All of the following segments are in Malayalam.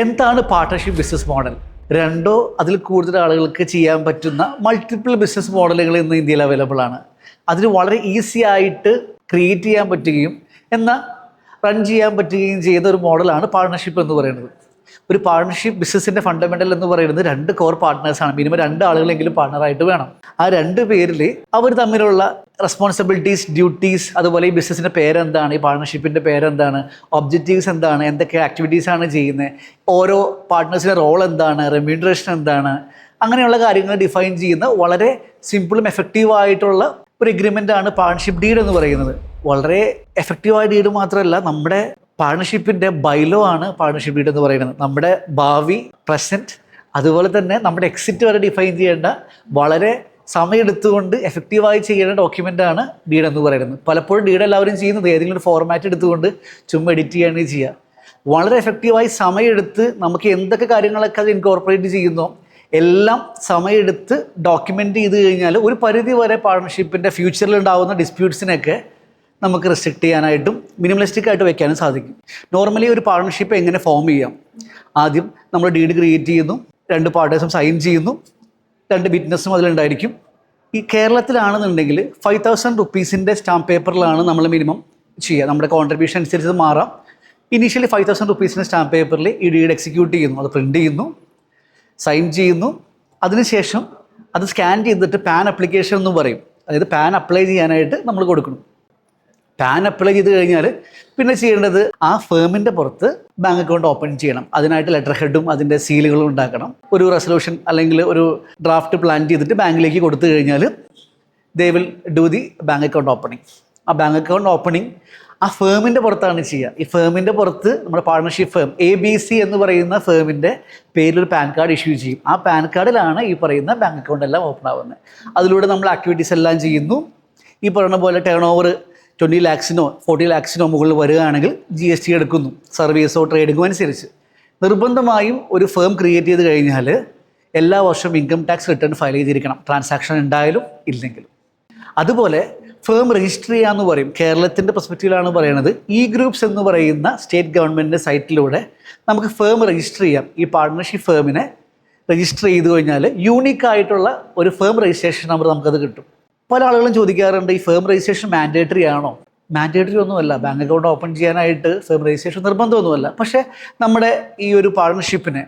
എന്താണ് പാർട്ണർഷിപ്പ് ബിസിനസ് മോഡൽ? രണ്ടോ അതിൽ കൂടുതൽ ആളുകൾക്ക് ചെയ്യാൻ പറ്റുന്ന മൾട്ടിപ്പിൾ ബിസിനസ് മോഡലുകൾ ഇന്ന് ഇന്ത്യയിൽ അവൈലബിൾ ആണ്. അതിന് വളരെ ഈസി ആയിട്ട് ക്രിയേറ്റ് ചെയ്യാൻ പറ്റുകയും എന്നാൽ റൺ ചെയ്യാൻ പറ്റുകയും ചെയ്യുന്ന ഒരു മോഡലാണ് പാർട്ണർഷിപ്പ് എന്ന് പറയുന്നത്. ഒരു പാർട്ണർഷിപ്പ് ബിസിനസ്സിൻ്റെ ഫണ്ടമെൻ്റൽ എന്ന് പറയുന്നത് 2 കോർ പാർട്ട്നേഴ്സാണ്. മിനിമം 2 ആളുകളെങ്കിലും പാർട്ണറായിട്ട് വേണം. ആ 2 പേരിൽ അവർ തമ്മിലുള്ള റെസ്പോൺസിബിലിറ്റീസ്, ഡ്യൂട്ടീസ്, അതുപോലെ ഈ ബിസിനസ്സിൻ്റെ പേരെന്താണ്, ഈ പാർട്ണർഷിപ്പിൻ്റെ പേരെന്താണ്, ഒബ്ജക്റ്റീവ്സ് എന്താണ്, എന്തൊക്കെ ആക്ടിവിറ്റീസാണ് ചെയ്യുന്നത്, ഓരോ പാർട്ട്നേഴ്സിൻ്റെ റോൾ എന്താണ്, റെമ്യൂണറേഷൻ എന്താണ്, അങ്ങനെയുള്ള കാര്യങ്ങൾ ഡിഫൈൻ ചെയ്യുന്ന വളരെ സിമ്പിളും എഫക്റ്റീവായിട്ടുള്ള ഒരു എഗ്രിമെൻ്റാണ് പാർട്ണർഷിപ്പ് ഡീഡ് എന്ന് പറയുന്നത്. വളരെ എഫക്റ്റീവായ ഡീഡ് മാത്രമല്ല, നമ്മുടെ പാർട്ണർഷിപ്പിൻ്റെ ബൈലോ ആണ് പാർട്ണർഷിപ്പ് ഡീഡ് എന്ന് പറയുന്നത്. നമ്മുടെ ഭാവി, പ്രസൻറ്റ്, അതുപോലെ തന്നെ നമ്മുടെ എക്സിറ്റ് വരെ ഡിഫൈൻ ചെയ്യേണ്ട വളരെ സമയമെടുത്തുകൊണ്ട് എഫക്റ്റീവായി ചെയ്യേണ്ട ഡോക്യുമെൻ്റാണ് ഡീഡ് എന്ന് പറയുന്നത്. പലപ്പോഴും ഡീഡ് എല്ലാവരും ചെയ്യുന്നത് ഏതെങ്കിലും ഒരു ഫോർമാറ്റ് എടുത്തുകൊണ്ട് ചുമ്മാ എഡിറ്റ് ചെയ്യുകയാണ് ചെയ്യുക. വളരെ എഫക്റ്റീവായി സമയമെടുത്ത് നമുക്ക് എന്തൊക്കെ കാര്യങ്ങളൊക്കെ അത് ഇൻകോർപ്പറേറ്റ് ചെയ്യുന്നോ എല്ലാം സമയമെടുത്ത് ഡോക്യുമെൻ്റ് ചെയ്ത് കഴിഞ്ഞാൽ ഒരു പരിധി വരെ പാർട്ണർഷിപ്പിൻ്റെ ഫ്യൂച്ചറിൽ ഉണ്ടാകുന്ന ഡിസ്പ്യൂട്ട്സിനൊക്കെ നമുക്ക് റെസ്ട്രിക്റ്റ് ചെയ്യാനായിട്ടും മിനിമലിസ്റ്റിക് ആയിട്ട് വെക്കാനും സാധിക്കും. നോർമലി ഒരു പാർട്ണർഷിപ്പ് എങ്ങനെ ഫോം ചെയ്യാം? ആദ്യം നമ്മൾ ഡീഡ് ക്രിയേറ്റ് ചെയ്യുന്നു, 2 പാർട്ട്നേഴ്സും സൈൻ ചെയ്യുന്നു, 2 വിറ്റ്നസ്സും അതിലുണ്ടായിരിക്കും. ഈ കേരളത്തിലാണെന്നുണ്ടെങ്കിൽ 5,000 റുപ്പീസിൻ്റെ സ്റ്റാമ്പ് പേപ്പറിലാണ് നമ്മൾ മിനിമം ചെയ്യുക. നമ്മുടെ കോൺട്രിബ്യൂഷൻ അനുസരിച്ച് മാറാം. ഇനീഷ്യലി 5,000 റുപ്പീസിൻ്റെ സ്റ്റാമ്പ് പേപ്പറിൽ ഈ ഡീഡ് എക്സിക്യൂട്ട് ചെയ്യുന്നു, അത് പ്രിൻറ്റ് ചെയ്യുന്നു, സൈൻ ചെയ്യുന്നു. അതിനുശേഷം അത് സ്കാൻ ചെയ്തിട്ട് പാൻ അപ്ലിക്കേഷൻ എന്ന് പറയും. അതായത് പാൻ അപ്ലൈ ചെയ്യാനായിട്ട് നമ്മൾ കൊടുക്കണം. പാൻ അപ്ലൈ ചെയ്ത് കഴിഞ്ഞാൽ പിന്നെ ചെയ്യേണ്ടത് ആ ഫേമിൻ്റെ പുറത്ത് ബാങ്ക് അക്കൗണ്ട് ഓപ്പൺ ചെയ്യണം. അതിനായിട്ട് ലെറ്റർ ഹെഡും അതിൻ്റെ സീലുകളും ഉണ്ടാക്കണം. ഒരു റെസൊല്യൂഷൻ അല്ലെങ്കിൽ ഒരു ഡ്രാഫ്റ്റ് പ്ലാൻ ചെയ്തിട്ട് ബാങ്കിലേക്ക് കൊടുത്തു കഴിഞ്ഞാൽ they will do the bank account opening. ആ ബാങ്ക് അക്കൗണ്ട് ഓപ്പണിംഗ് ആ ഫേമിൻ്റെ പുറത്താണ് ചെയ്യുക. ഈ ഫേമിൻ്റെ പുറത്ത് നമ്മുടെ പാർട്ണർഷിപ്പ് ഫേം ABC എന്ന് പറയുന്ന ഫേമിൻ്റെ പേരിലൊരു പാൻ കാർഡ് ഇഷ്യൂ ചെയ്യും. ആ പാൻ കാർഡിലാണ് ഈ പറയുന്ന ബാങ്ക് അക്കൗണ്ട് എല്ലാം ഓപ്പൺ ആവുന്നത്. അതിലൂടെ നമ്മൾ ആക്ടിവിറ്റീസ് എല്ലാം ചെയ്യുന്നു. ഈ പറയുന്ന പോലെ ടേൺ ഓവർ 20 lakhsനോ 40 lakhsനോ മുകളിൽ വരികയാണെങ്കിൽ GST എടുക്കുന്നു, സർവീസോ ട്രേഡിങ്ങോ അനുസരിച്ച്. നിർബന്ധമായും ഒരു ഫേം ക്രിയേറ്റ് ചെയ്ത് കഴിഞ്ഞാൽ എല്ലാ വർഷവും ഇൻകം ടാക്സ് റിട്ടേൺ ഫയൽ ചെയ്തിരിക്കണം, ട്രാൻസാക്ഷൻ ഉണ്ടായാലും ഇല്ലെങ്കിലും. അതുപോലെ ഫേം രജിസ്റ്റർ ചെയ്യാമെന്ന് പറയും. കേരളത്തിൻ്റെ പെർസ്പെക്റ്റീവിലാണ് പറയുന്നത്. ഗ്രൂപ്പ്സ് എന്ന് പറയുന്ന സ്റ്റേറ്റ് ഗവൺമെൻറ്റിൻ്റെ സൈറ്റിലൂടെ നമുക്ക് ഫേം രജിസ്റ്റർ ചെയ്യാം. ഈ പാർട്ണർഷിപ്പ് ഫേമിനെ രജിസ്റ്റർ ചെയ്ത് കഴിഞ്ഞാൽ യൂണിക്കായിട്ടുള്ള ഒരു ഫേം രജിസ്ട്രേഷൻ നമ്പർ നമുക്കത് കിട്ടും. പല ആളുകളും ചോദിക്കാറുണ്ട്, ഈ ഫേം രജിസ്ട്രേഷൻ മാൻഡേറ്ററി ആണോ? മാൻഡേറ്ററി ഒന്നുമല്ല. ബാങ്ക് അക്കൗണ്ട് ഓപ്പൺ ചെയ്യാനായിട്ട് ഫേം രജിസ്ട്രേഷൻ നിർബന്ധമൊന്നുമല്ല. പക്ഷേ നമ്മുടെ ഈ ഒരു പാർട്ണർഷിപ്പിനെ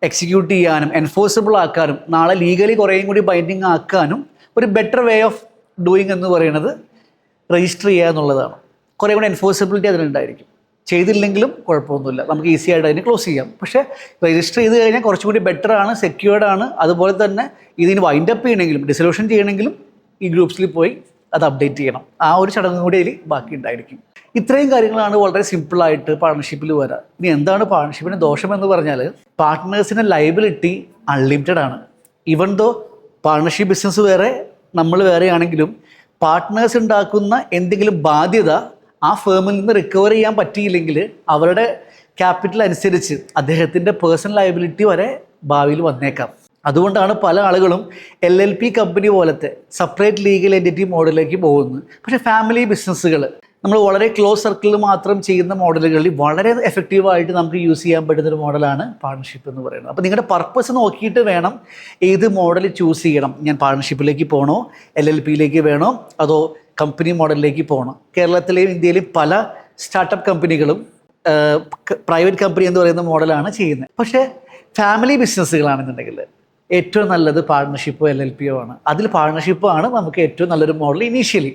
എക്സിക്യൂട്ട് ചെയ്യാനും എൻഫോഴ്സിബിൾ ആക്കാനും നാളെ ലീഗലി കുറേയും കൂടി ബൈൻഡിങ് ആക്കാനും ഒരു ബെറ്റർ വേ ഓഫ് ഡൂയിങ് എന്ന് പറയുന്നത് രജിസ്റ്റർ ചെയ്യുക എന്നുള്ളതാണ്. കുറേ കൂടി എൻഫോഴ്സിബിലിറ്റി അതിനുണ്ടായിരിക്കും. ചെയ്തില്ലെങ്കിലും കുഴപ്പമൊന്നുമില്ല, നമുക്ക് ഈസി ആയിട്ട് അതിനെ ക്ലോസ് ചെയ്യാം. പക്ഷേ രജിസ്റ്റർ ചെയ്ത് കഴിഞ്ഞാൽ കുറച്ചും കൂടി ബെറ്ററാണ്, സെക്യൂർഡാണ്. അതുപോലെ തന്നെ ഇതിന് വൈൻഡപ്പ് ചെയ്യണമെങ്കിലും ഡിസൊല്യൂഷൻ ചെയ്യണമെങ്കിലും ഈ ഗ്രൂപ്പ്സിൽ പോയി അത് അപ്ഡേറ്റ് ചെയ്യണം. ആ ഒരു ചടങ്ങും കൂടി അതിൽ ബാക്കി ഉണ്ടായിരിക്കും. ഇത്രയും കാര്യങ്ങളാണ് വളരെ സിമ്പിളായിട്ട് പാർട്ണർഷിപ്പിൽ വരാം. ഇനി എന്താണ് പാർട്ണർഷിപ്പിന് ദോഷമെന്ന് പറഞ്ഞാൽ, പാർട്ട്നേഴ്സിൻ്റെ ലയബിലിറ്റി അൺലിമിറ്റഡ് ആണ്. ഈവൻ ദോ പാർട്ണർഷിപ്പ് ബിസിനസ് വേറെ നമ്മൾ വേറെ ആണെങ്കിലും പാർട്ട്നേഴ്സ് ഉണ്ടാക്കുന്ന എന്തെങ്കിലും ബാധ്യത ആ ഫേമിൽ നിന്ന് റിക്കവർ ചെയ്യാൻ പറ്റിയില്ലെങ്കിൽ അവരുടെ ക്യാപിറ്റൽ അനുസരിച്ച് അദ്ദേഹത്തിൻ്റെ പേഴ്സണൽ ലയബിലിറ്റി വരെ ഭാവിയിൽ വന്നേക്കാം. അതുകൊണ്ടാണ് പല ആളുകളും LLP കമ്പനി പോലത്തെ സെപ്പറേറ്റ് ലീഗൽ എൻറ്റിറ്റി മോഡലിലേക്ക് പോകുന്നത്. പക്ഷേ ഫാമിലി ബിസിനസ്സുകൾ നമ്മൾ വളരെ ക്ലോസ് സർക്കിളിൽ മാത്രം ചെയ്യുന്ന മോഡലുകളിൽ വളരെ എഫക്റ്റീവായിട്ട് നമുക്ക് യൂസ് ചെയ്യാൻ പറ്റുന്നൊരു മോഡലാണ് പാർട്ണർഷിപ്പ് എന്ന് പറയുന്നത്. അപ്പോൾ നിങ്ങളുടെ പർപ്പസ് നോക്കിയിട്ട് വേണം ഏത് മോഡൽ ചൂസ് ചെയ്യണം. ഞാൻ പാർട്ണർഷിപ്പിലേക്ക് പോകണോ, LLPയിലേക്ക് വേണോ, അതോ കമ്പനി മോഡലിലേക്ക് പോകണം? കേരളത്തിലെയും ഇന്ത്യയിലെയും പല സ്റ്റാർട്ടപ്പ് കമ്പനികളും പ്രൈവറ്റ് കമ്പനി എന്ന് പറയുന്ന മോഡലാണ് ചെയ്യുന്നത്. പക്ഷേ ഫാമിലി ബിസിനസ്സുകളാണെന്നുണ്ടെങ്കിൽ ഏറ്റവും നല്ലത് പാർട്ണർഷിപ്പോ LLPയോ ആണ്. അതിൽ പാർട്ണർഷിപ്പോ ആണ് നമുക്ക് ഏറ്റവും നല്ലൊരു മോഡൽ. ഇനീഷ്യലി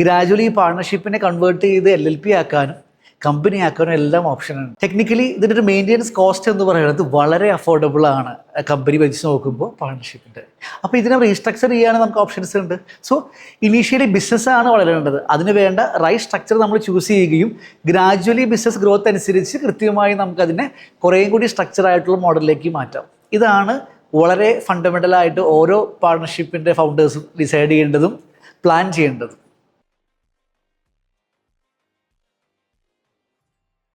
ഗ്രാജുവലി പാർട്ണർഷിപ്പിനെ കൺവേർട്ട് ചെയ്ത് LLP ആക്കാനും കമ്പനി ആക്കാനും എല്ലാം ഓപ്ഷനാണ്. ടെക്നിക്കലി ഇതിൻ്റെ ഒരു മെയിൻ്റെനൻസ് കോസ്റ്റ് എന്ന് പറയുന്നത് വളരെ അഫോർഡബിൾ ആണ് കമ്പനി വെച്ച് നോക്കുമ്പോൾ പാർട്ണർഷിപ്പിൻ്റെ. അപ്പോൾ ഇതിനെ റീസ്ട്രക്ചർ ചെയ്യാനും നമുക്ക് ഓപ്ഷൻസ് ഉണ്ട്. സോ ഇനീഷ്യലി ബിസിനസ്സാണ് വളരേണ്ടത്. അതിന് വേണ്ട റൈറ്റ് സ്ട്രക്ചർ നമ്മൾ ചൂസ് ചെയ്യുകയും ഗ്രാജുവലി ബിസിനസ് ഗ്രോത്ത് അനുസരിച്ച് കൃത്യമായി നമുക്കതിനെ കുറേയും കൂടി സ്ട്രക്ചറായിട്ടുള്ള മോഡലിലേക്ക് മാറ്റാം. ഇതാണ് വളരെ ഫണ്ടമെൻ്റലായിട്ട് ഓരോ പാർട്ണർഷിപ്പിൻ്റെ ഫൗണ്ടേഴ്സും ഡിസൈഡ് ചെയ്യേണ്ടതും പ്ലാൻ ചെയ്യേണ്ടതും.